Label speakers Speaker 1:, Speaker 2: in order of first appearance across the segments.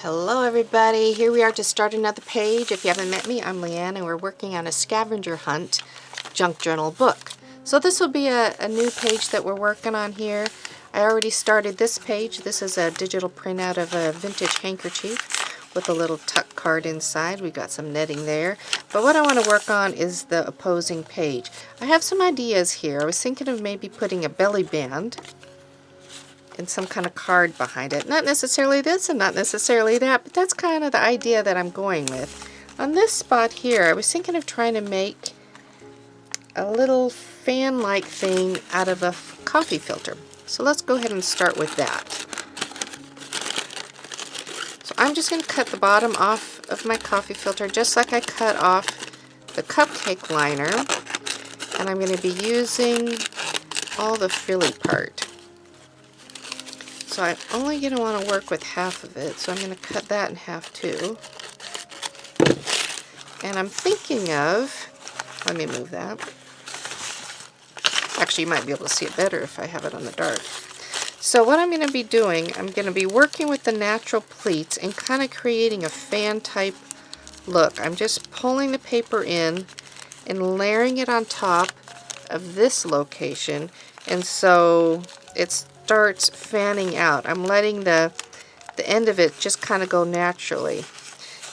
Speaker 1: Hello everybody, here we are to start another page. If you haven't met me, I'm Leanne and we're working on a scavenger hunt junk journal book. So this will be a new page that we're working on here. I already started this page. This is a digital printout of a vintage handkerchief with a little tuck card inside. We got some netting there. But what I want to work on is the opposing page. I have some ideas here. I was thinking of maybe putting a belly band and some kind of card behind it. Not necessarily this and not necessarily that, but that's kind of the idea that I'm going with. On this spot here, I was thinking of trying to make a little fan-like thing out of a coffee filter. So let's go ahead and start with that. So I'm just going to cut the bottom off of my coffee filter just like I cut off the cupcake liner. And I'm going to be using all the frilly part. So I'm only going to want to work with half of it, so I'm going to cut that in half too. And I'm thinking of, let me move that. Actually, you might be able to see it better if I have it on the dark. So what I'm going to be doing, I'm going to be working with the natural pleats and kind of creating a fan type look. I'm just pulling the paper in and layering it on top of this location, and so it's starts fanning out. I'm letting the end of it just kind of go naturally.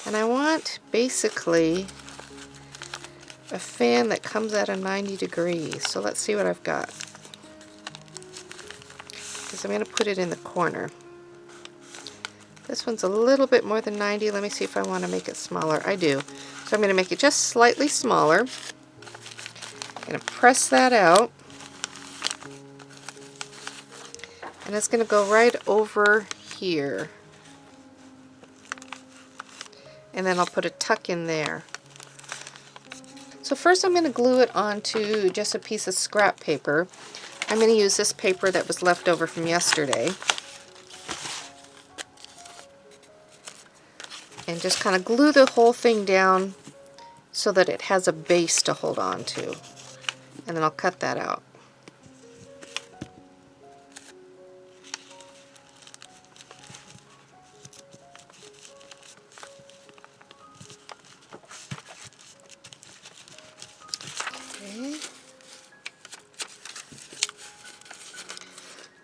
Speaker 1: And I want basically a fan that comes at a 90 degrees. So let's see what I've got. Because I'm going to put it in the corner. This one's a little bit more than 90. Let me see if I want to make it smaller. I do. So I'm going to make it just slightly smaller. I'm going to press that out. And it's going to go right over here. And then I'll put a tuck in there. So first I'm going to glue it onto just a piece of scrap paper. I'm going to use this paper that was left over from yesterday. And just kind of glue the whole thing down so that it has a base to hold on to. And then I'll cut that out.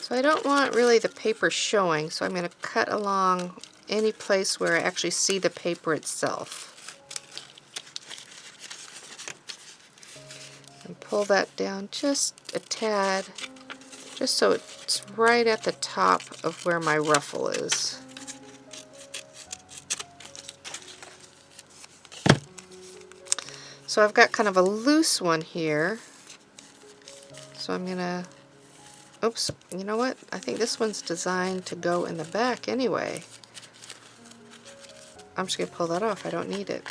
Speaker 1: So I don't want really the paper showing, so I'm going to cut along any place where I actually see the paper itself. And pull that down just a tad, just so it's right at the top of where my ruffle is. So I've got kind of a loose one here, so I'm going to oops, you know what? I think this one's designed to go in the back anyway. I'm just going to pull that off. I don't need it.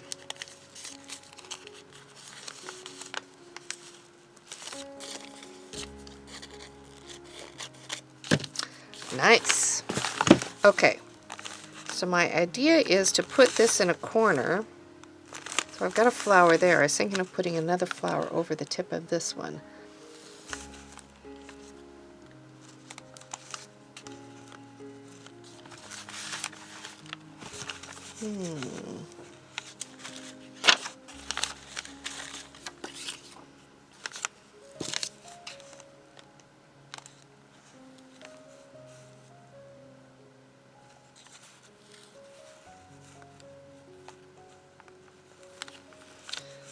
Speaker 1: Nice. Okay. So my idea is to put this in a corner. So I've got a flower there. I was thinking of putting another flower over the tip of this one.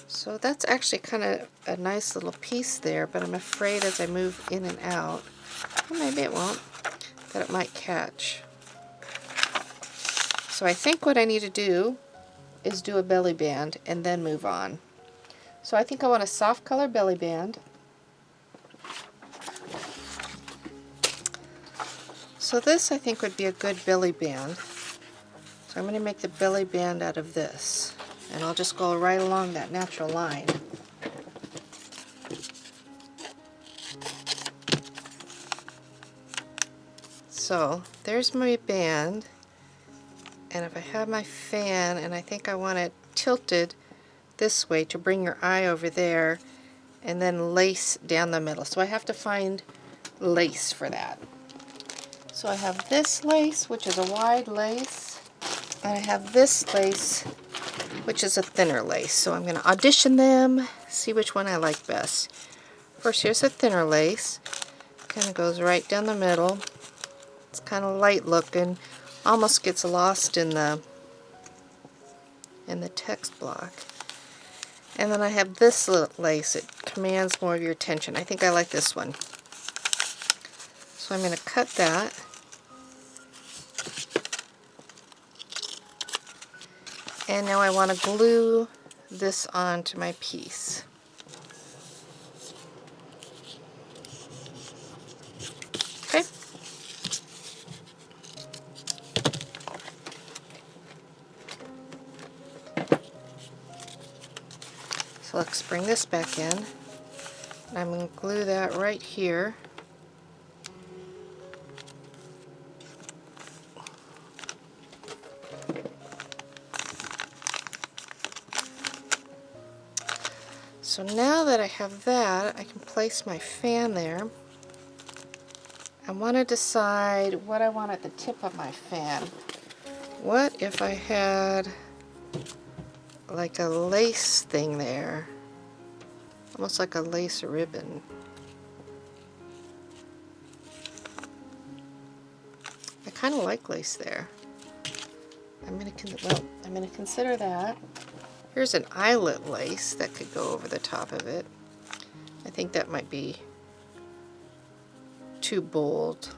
Speaker 1: So that's actually kind of a nice little piece there, but I'm afraid as I move in and out, well, maybe it won't, that it might catch. So I think what I need to do is do a belly band and then move on. So I think I want a soft color belly band. So this I think would be a good belly band. So I'm going to make the belly band out of this. And I'll just go right along that natural line. So there's my band. And if I have my fan, and I think I want it tilted this way to bring your eye over there, and then lace down the middle. So I have to find lace for that. So I have this lace, which is a wide lace, I have this lace, which is a thinner lace. So I'm going to audition them, see which one I like best. First, here's a thinner lace. Kind of goes right down the middle. It's kind of light looking. Almost gets lost in the text block. And then I have this little lace. It commands more of your attention. I think I like this one. So I'm going to cut that. And now I want to glue this onto my piece. Okay. So let's bring this back in. And I'm going to glue that right here. So now that I have that, I can place my fan there. I want to decide what I want at the tip of my fan. What if I had like a lace thing there? Almost like a lace ribbon. I kind of like lace there. I'm going to consider that. Here's an eyelet lace that could go over the top of it. I think that might be too bold.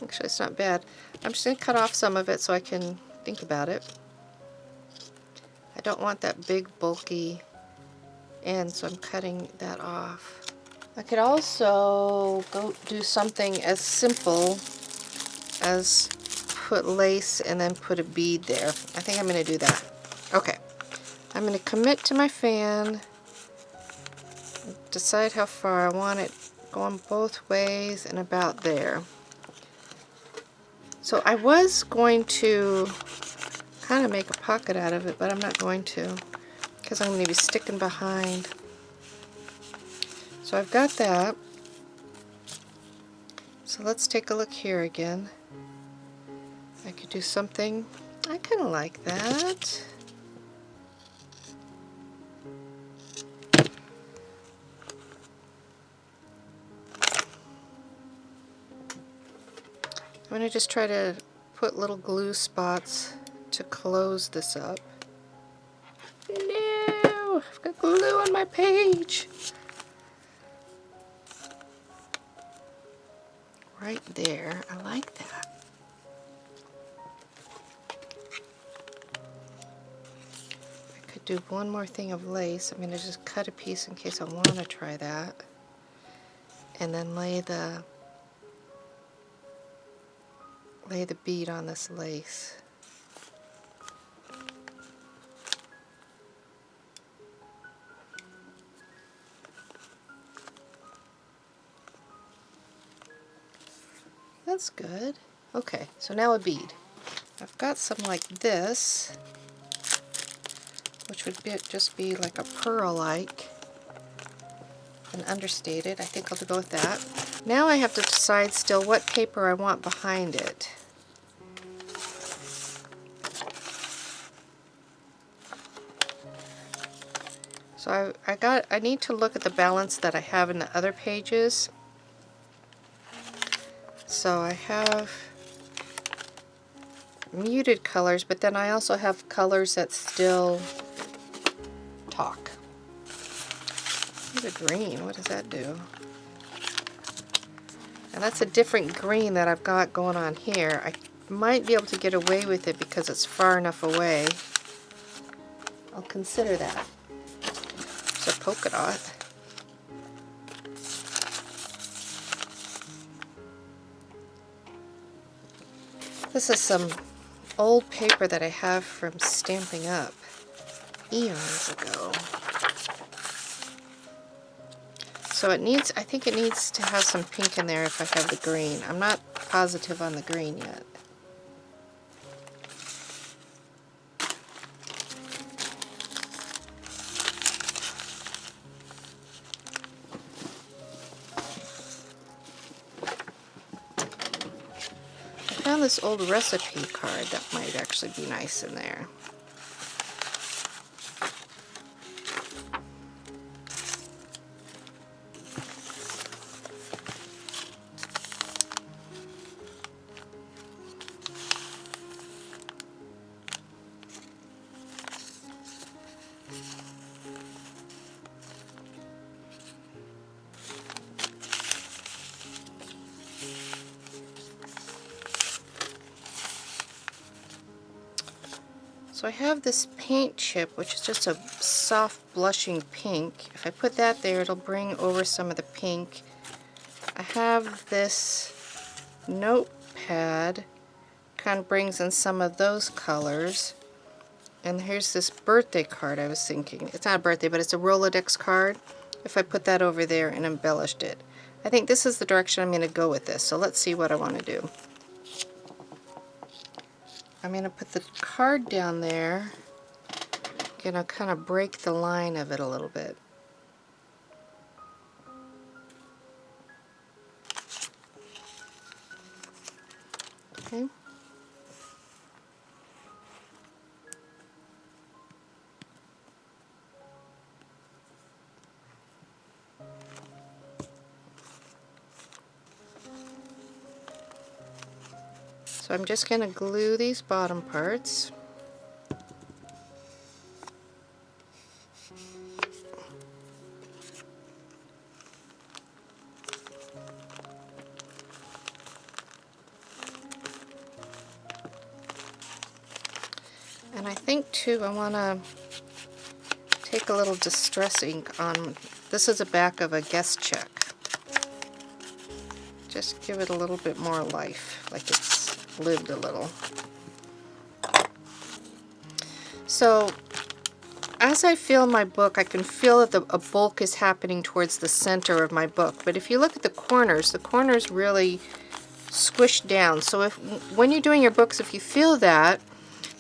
Speaker 1: Actually, it's not bad. I'm just going to cut off some of it so I can think about it. I don't want that big bulky end, so I'm cutting that off. I could also go do something as simple as put lace and then put a bead there. I think I'm going to do that. Okay. I'm going to commit to my fan, decide how far I want it going both ways and about there. So I was going to kind of make a pocket out of it, but I'm not going to because I'm going to be sticking behind. So I've got that. So let's take a look here again. I could do something. I kind of like that. I'm going to just try to put little glue spots to close this up. No! I've got glue on my page. Right there. I like that. I could do one more thing of lace. I'm going to just cut a piece in case I want to try that. And then lay the bead on this lace. That's good. Okay, so now a bead. I've got some like this, which would just be like a pearl-like and understated. I think I'll go with that. Now I have to decide still what paper I want behind it. So I need to look at the balance that I have in the other pages. So I have muted colors, but then I also have colors that still talk. Here's a green. What does that do? And that's a different green that I've got going on here. I might be able to get away with it because it's far enough away. I'll consider that. It's a polka dot. This is some old paper that I have from Stampin' Up! Eons ago. So it needs, I think it needs to have some pink in there if I have the green. I'm not positive on the green yet. I found this old recipe card that might actually be nice in there. So I have this paint chip, which is just a soft blushing pink. If I put that there, it'll bring over some of the pink. I have this notepad, kind of brings in some of those colors. And here's this birthday card I was thinking. It's not a birthday, but it's a Rolodex card. If I put that over there and embellished it. I think this is the direction I'm going to go with this. So let's see what I want to do. I'm going to put the card down there. I'm going to kind of break the line of it a little bit. Okay. So I'm just going to glue these bottom parts. And I think too I want to take a little distress ink on, this is the back of a guest check. Just give it a little bit more life, like it's lived a little. So as I fill my book, I can feel that a bulk is happening towards the center of my book. But if you look at the corners really squish down. So when you're doing your books, if you feel that,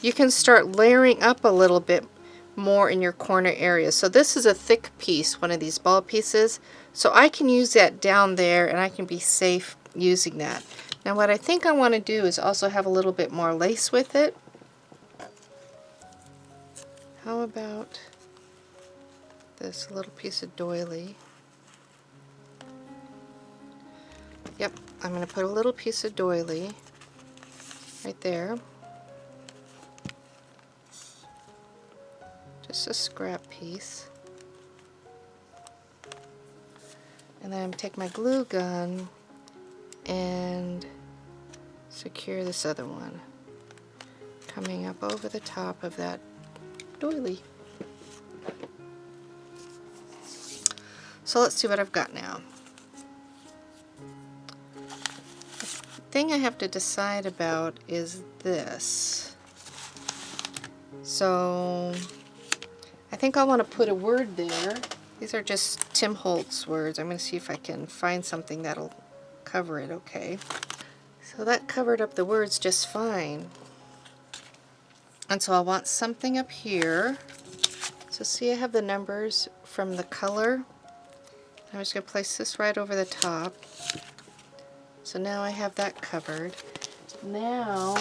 Speaker 1: you can start layering up a little bit more in your corner areas. So this is a thick piece, one of these ball pieces. So I can use that down there and I can be safe using that. Now what I think I want to do is also have a little bit more lace with it. How about this little piece of doily? Yep, I'm going to put a little piece of doily right there. Just a scrap piece. And then I'm going to take my glue gun and secure this other one, coming up over the top of that doily. So let's see what I've got now. The thing I have to decide about is this. So I think I want to put a word there. These are just Tim Holtz words. I'm going to see if I can find something that'll cover it okay. So that covered up the words just fine. And so I want something up here. So see, I have the numbers from the color. I'm just going to place this right over the top. So now I have that covered. Now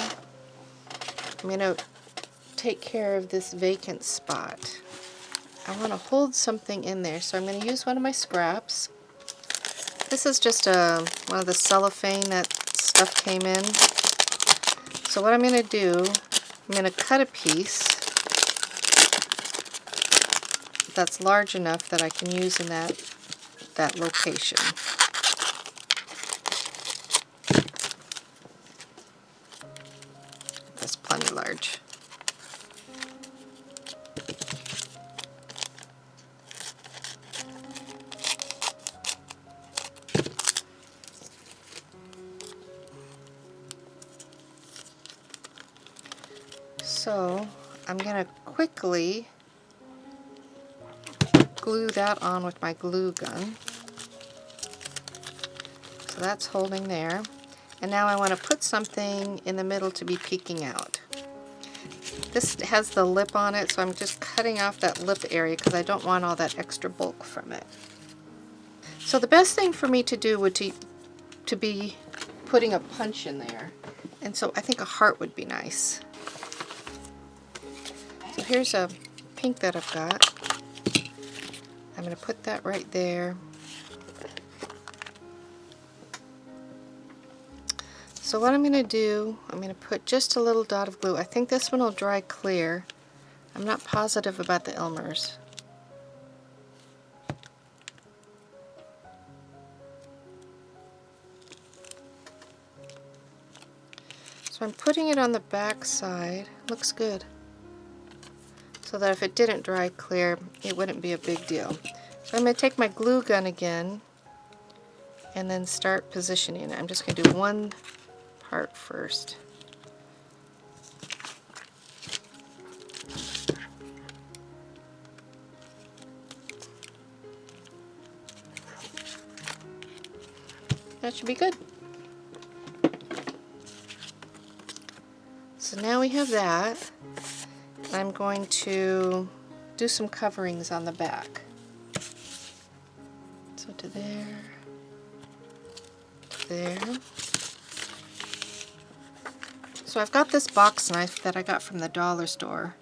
Speaker 1: I'm going to take care of this vacant spot. I want to hold something in there, so I'm going to use one of my scraps. This is just one of the cellophane that stuff came in. So what I'm going to do, I'm going to cut a piece that's large enough that I can use in that location. That's plenty large. So I'm going to quickly glue that on with my glue gun. So that's holding there. And now I want to put something in the middle to be peeking out. This has the lip on it, so I'm just cutting off that lip area because I don't want all that extra bulk from it. So the best thing for me to do would to be putting a punch in there. And so I think a heart would be nice. So here's a pink that I've got. I'm going to put that right there. So what I'm going to do, I'm going to put just a little dot of glue. I think this one will dry clear. I'm not positive about the Elmer's. So I'm putting it on the back side. Looks good. So that if it didn't dry clear, it wouldn't be a big deal. So I'm going to take my glue gun again and then start positioning it. I'm just going to do one part first. That should be good. So now we have that. I'm going to do some coverings on the back. So to there, to there. So I've got this box knife that I got from the dollar store.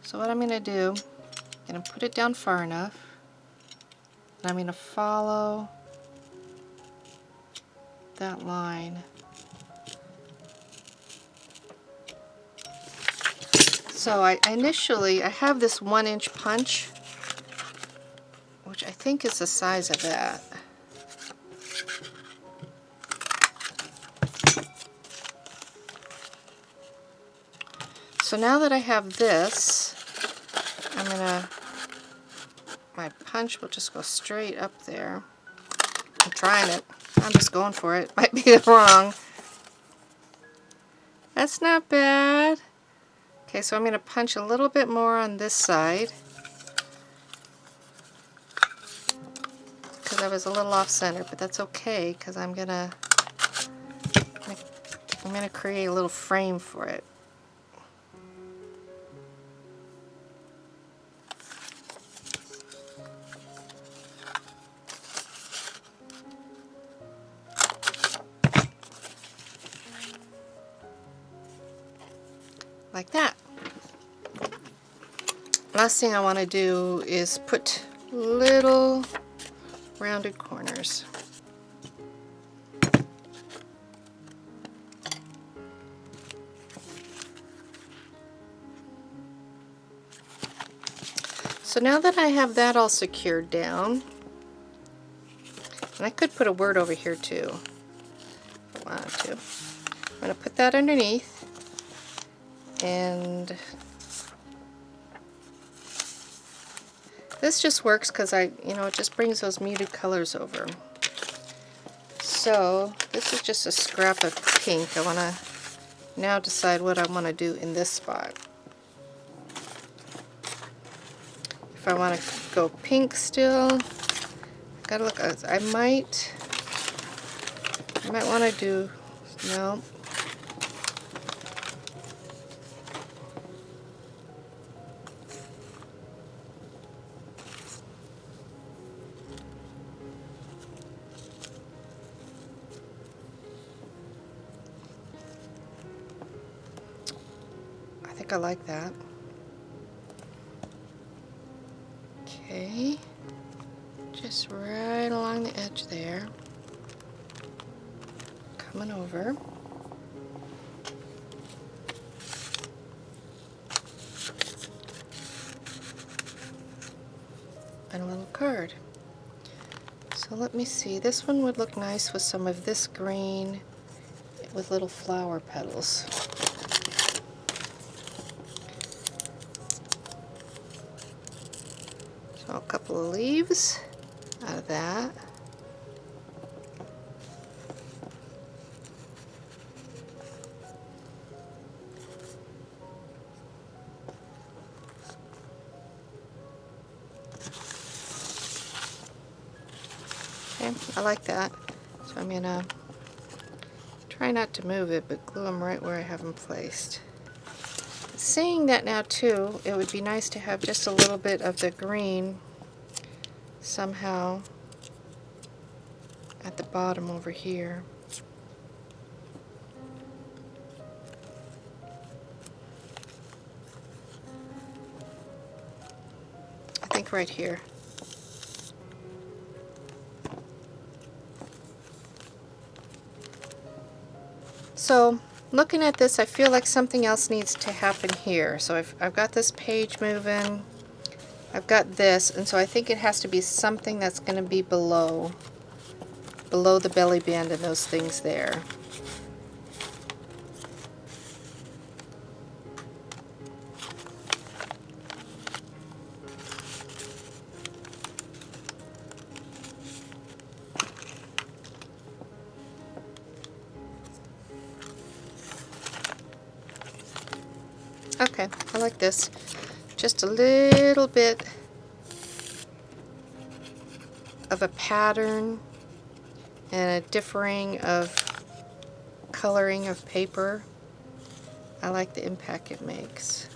Speaker 1: So what I'm going to do, I'm going to put it down far enough, and I'm going to follow that line. So I have this 1-inch punch, which I think is the size of that. So now that I have this, my punch will just go straight up there. I'm trying it. I'm just going for it. Might be wrong. That's not bad. Okay, so I'm going to punch a little bit more on this side because I was a little off center, but that's okay because I'm gonna create a little frame for it. Like that. Last thing I want to do is put little rounded corners. So now that I have that all secured down, and I could put a word over here too if I wanted to. I'm going to put that underneath, and this just works because it just brings those muted colors over. So this is just a scrap of pink. I want to now decide what I want to do in this spot. If I want to go pink still, gotta look. I might want to do no. I think I like that. Okay, just right along the edge there, coming over. And a little card. So let me see, this one would look nice with some of this green with little flower petals. So a couple of leaves out of that. Okay, I like that. So I'm gonna try not to move it, but glue them right where I have them placed. Seeing that now too, it would be nice to have just a little bit of the green somehow at the bottom over here. think right here. So looking at this, I feel like something else needs to happen here. So I've got this page moving, I've got this, and so I think it has to be something that's going to be below the belly band and those things there. Okay, I like this. Just a little bit of a pattern and a differing of coloring of paper. I like the impact it makes.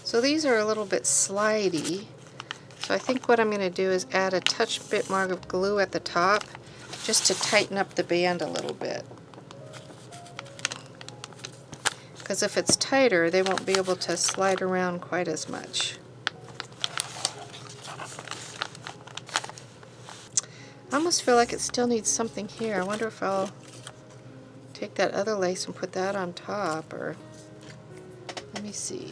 Speaker 1: So these are a little bit slidey. So I think what I'm going to do is add a touch bit more of glue at the top just to tighten up the band a little bit. Because if it's tighter, they won't be able to slide around quite as much. I almost feel like it still needs something here. I wonder if I'll take that other lace and put that on top, or let me see.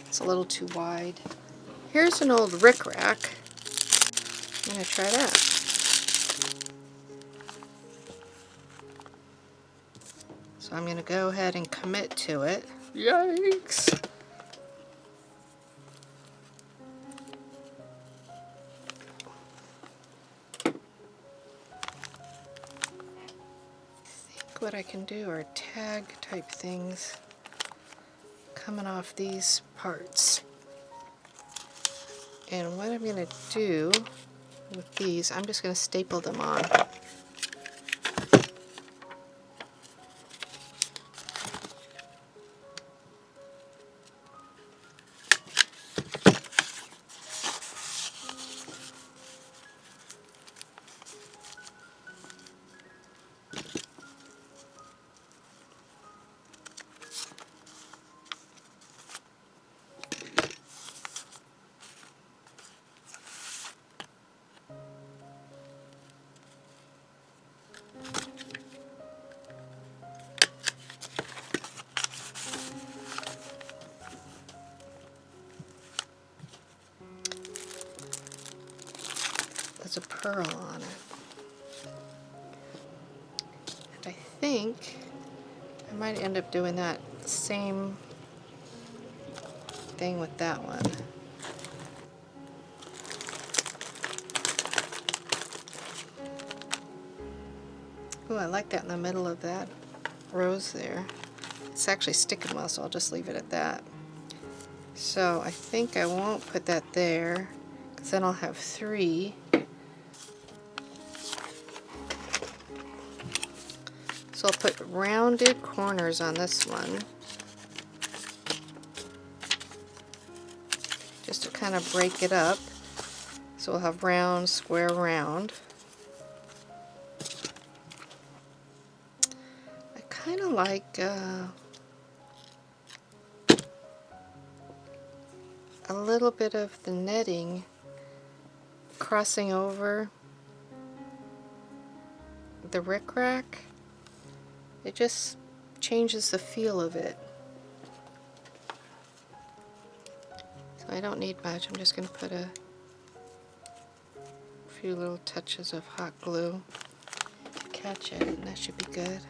Speaker 1: It's a little too wide. Here's an old rickrack. I'm going to try that. So I'm going to go ahead and commit to it. Yikes! What I can do are tag type things coming off these parts. And what I'm going to do with these, I'm just going to staple them on. There's a pearl on it. And I think I might end up doing that same thing with that one. Ooh, I like that in the middle of that rose there. It's actually sticking well, so I'll just leave it at that. So I think I won't put that there, because then I'll have 3. So I'll put rounded corners on this one, just to kind of break it up. So we'll have round, square, round. I kind of like a little bit of the netting crossing over the rickrack. It just changes the feel of it. So I don't need much. I'm just going to put a few little touches of hot glue to catch it, and that should be good.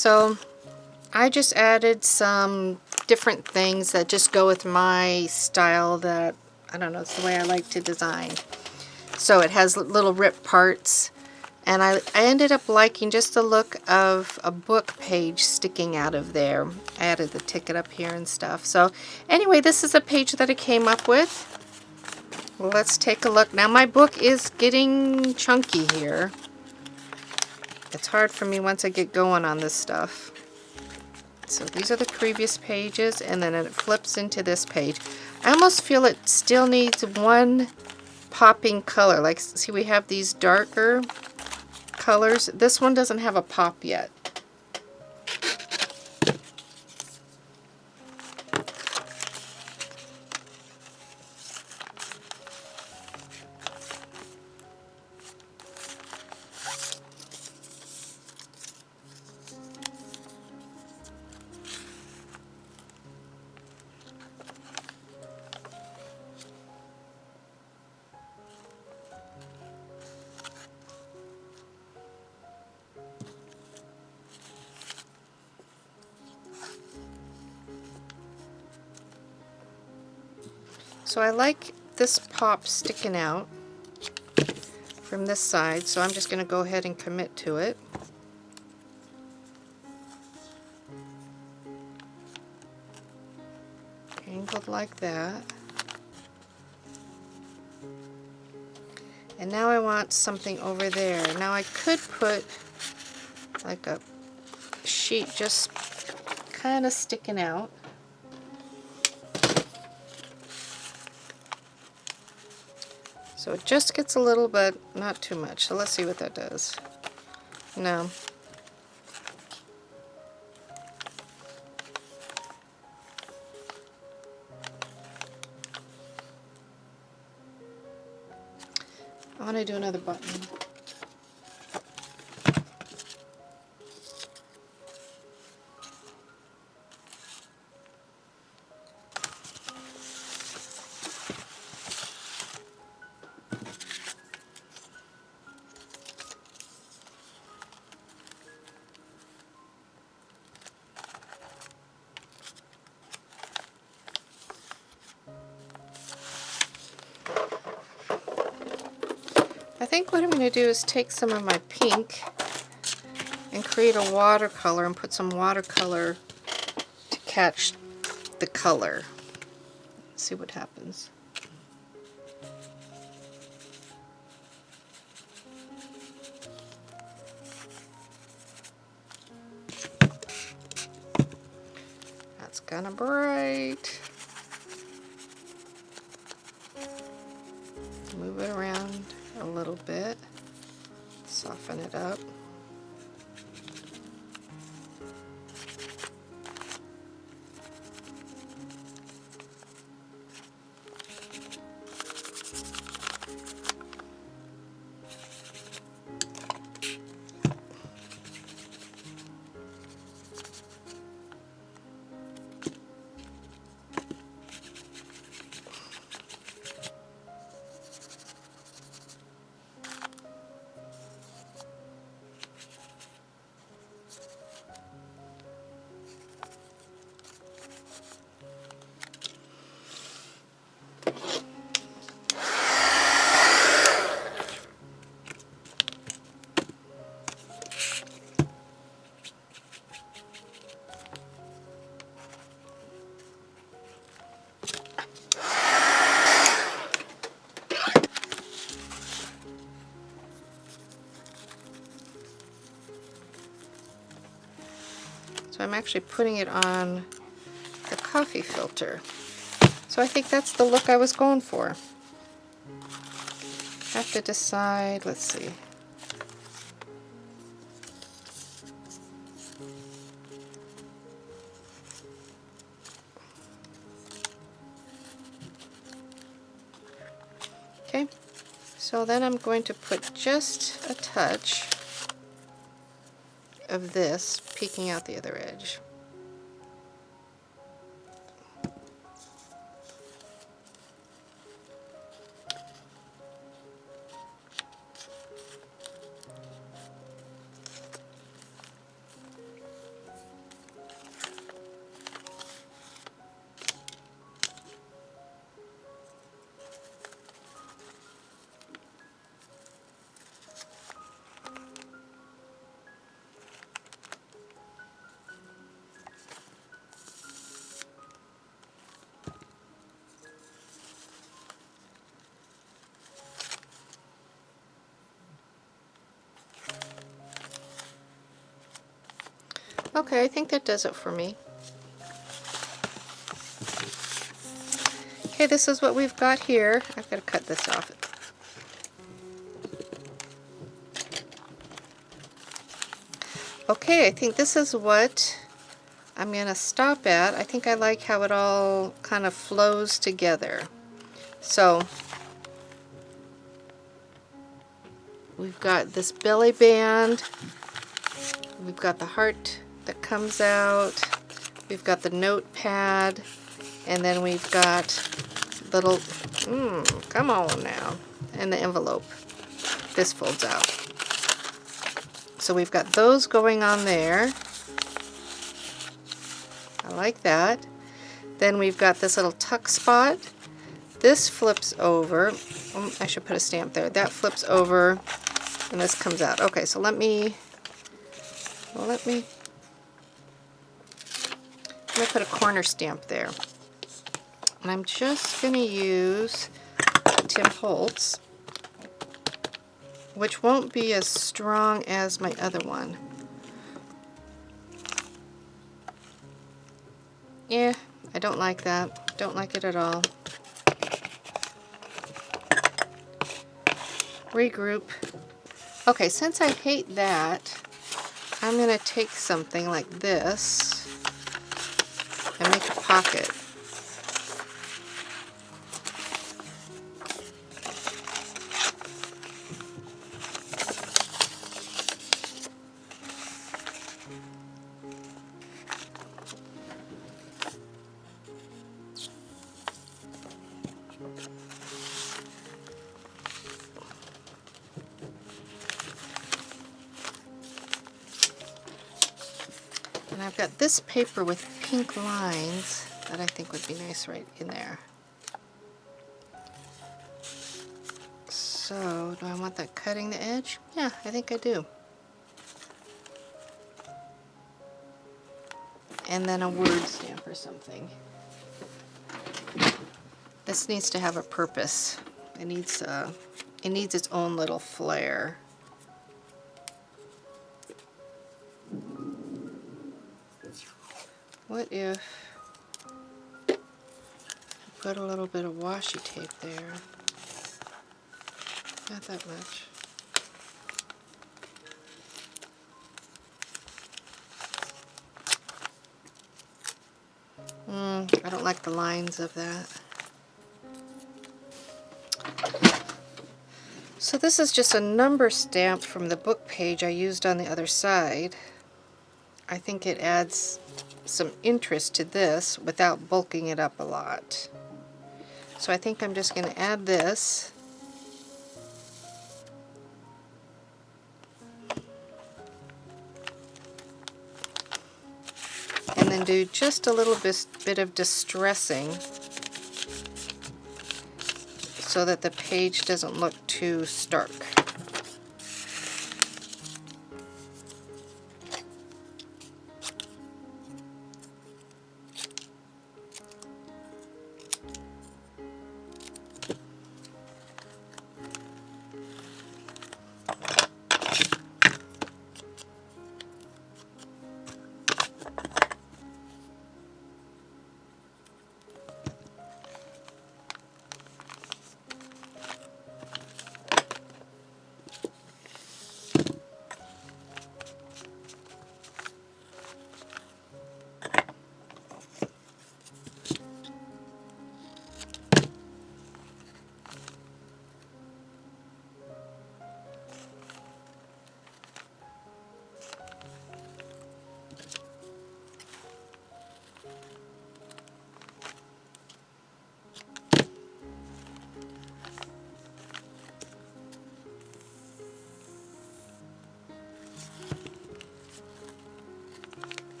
Speaker 1: So I just added some different things that just go with my style that, I don't know, it's the way I like to design. So it has little rip parts, and I ended up liking just the look of a book page sticking out of there. I added the ticket up here and stuff. So anyway, this is a page that I came up with. Well, let's take a look. Now my book is getting chunky here. It's hard for me once I get going on this stuff. So these are the previous pages, and then it flips into this page. I almost feel it still needs one popping color. Like, see, we have these darker colors. This one doesn't have a pop yet. So I like this pop sticking out from this side, so I'm just going to go ahead and commit to it. Angled like that. And now I want something over there. Now I could put like a sheet just kind of sticking out. So it just gets a little, but not too much. So let's see what that does. No. I want to do another button. I think what I'm going to do is take some of my pink and create a watercolor and put some watercolor to catch the color. Let's see what happens. That's kind of bright. Move it around a little bit, soften it up. So I'm actually putting it on the coffee filter. So I think that's the look I was going for. Have to decide, let's see. Okay, so then I'm going to put just a touch of this peeking out the other edge. Okay, I think that does it for me. Okay, this is what we've got here. I've got to cut this off. Okay, I think this is what I'm going to stop at. I think I like how it all kind of flows together. So we've got this belly band, we've got the heart that comes out, we've got the notepad, and then we've got little, come on now, and the envelope. This folds out. So we've got those going on there. I like that. Then we've got this little tuck spot. This flips over. I should put a stamp there. That flips over and this comes out. Okay, so let me put a corner stamp there. And I'm just going to use Tim Holtz, which won't be as strong as my other one. Yeah, I don't like that. Don't like it at all. Regroup. Okay, since I hate that, I'm going to take something like this and make a pocket. And I've got this paper with pink lines that I think would be nice right in there. So, do I want that cutting the edge? Yeah, I think I do. And then a word stamp or something. This needs to have a purpose. It needs its own little flair. What if I put a little bit of washi tape there? Not that much. I don't like the lines of that. So this is just a number stamp from the book page I used on the other side. I think it adds some interest to this without bulking it up a lot. So I think I'm just going to add this. And then do just a little bit of distressing so that the page doesn't look too stark.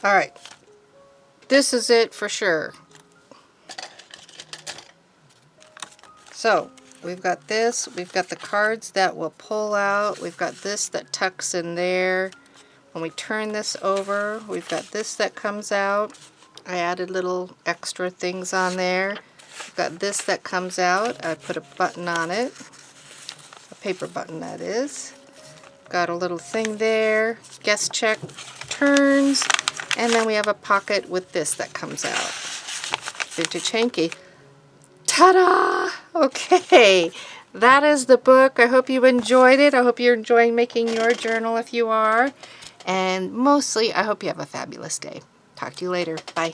Speaker 1: All right, this is it for sure. So we've got this, we've got the cards that will pull out, we've got this that tucks in there. When we turn this over, we've got this that comes out. I added little extra things on there. We've got this that comes out. I put a button on it, a paper button that is. Got a little thing there, guest check, turns, and then we have a pocket with this that comes out. Vintage hanky. Ta-da! Okay, that is the book. I hope you enjoyed it. I hope you're enjoying making your journal if you are. And mostly, I hope you have a fabulous day. Talk to you later. Bye.